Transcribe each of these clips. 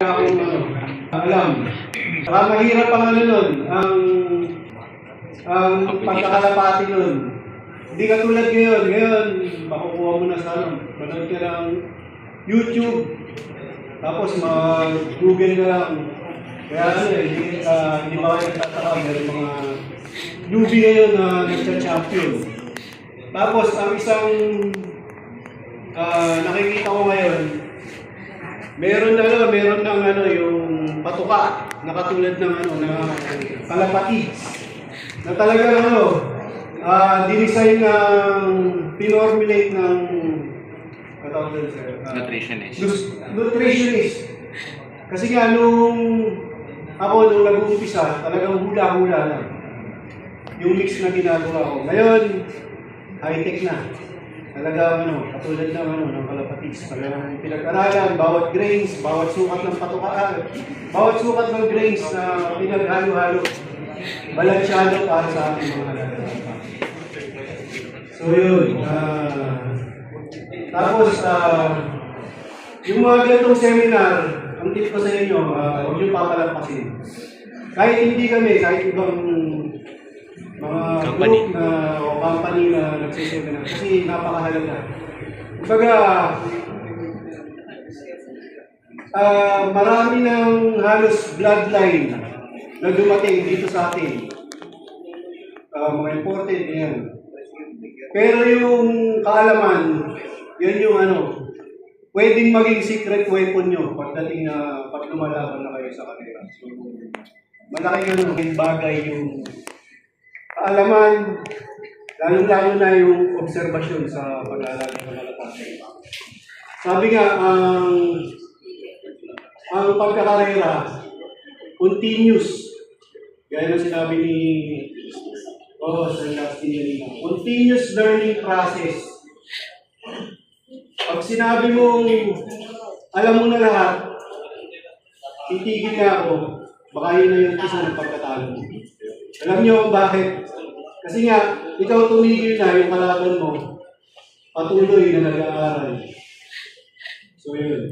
Akong alam. Saka mahirap ang ano nun, ang pagkakalapati nun. Hindi katulad ngayon. Ngayon, makukuha mo na sa manood ka ng YouTube. Tapos mag-Google na lang. Kaya hindi ba kayo nagtataka, meron mga newbie ngayon na nagcha-champion. Tapos, ang isang nakikita ko ngayon, meron ng yung patuka na katulad ng na kalapati na talagang dinesign ng pinormulate ng nutritionist. Kasi nga nung nag-uumpisa, talagang hula-hula lang yung mix na ginagawa ko. Ngayon, high-tech na. Talagang katulad ng kalapatis. Talagang pinag-aralan, bawat grains, bawat sukat ng patukaan, bawat sukat ng grains na pinaghalo-halo. Balansyado para sa ating mga alaga. So yun. Tapos, yung mga ganitong seminar, ang tip ko sa inyo, huwag nyo papalampasin. Kahit hindi kami, kahit ibang mga group o company na nagsiseminar kasi napakahalaga. Kumbaga, marami ng halos bloodline na dumating dito sa atin. Mga important yan. Pero yung kaalaman, yan yung pwedeng maging secret weapon nyo pagdating na pag lumalaban na kayo sa kanila. So, malaking bagay yung kaalaman, lalong-lalo na yung obserbasyon sa pag-aalala ng mga kalapati. Sabi nga, ang pagkakarera, continuous. Gaya ng sinabi ni Sir Justin kanina. Continuous learning process. Pag sinabi mong alam mo na lahat, titigil na ako, baka yun na yung isa ng pagkatalo mo. Alam niyo bakit? Kasi nga, ikaw tumigil na yung kalaban mo, patuloy na nag-aaral. So yun.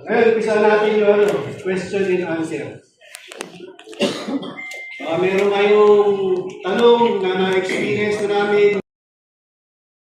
Ngayon, umpisa natin yung question and answer. Meron kayong tanong na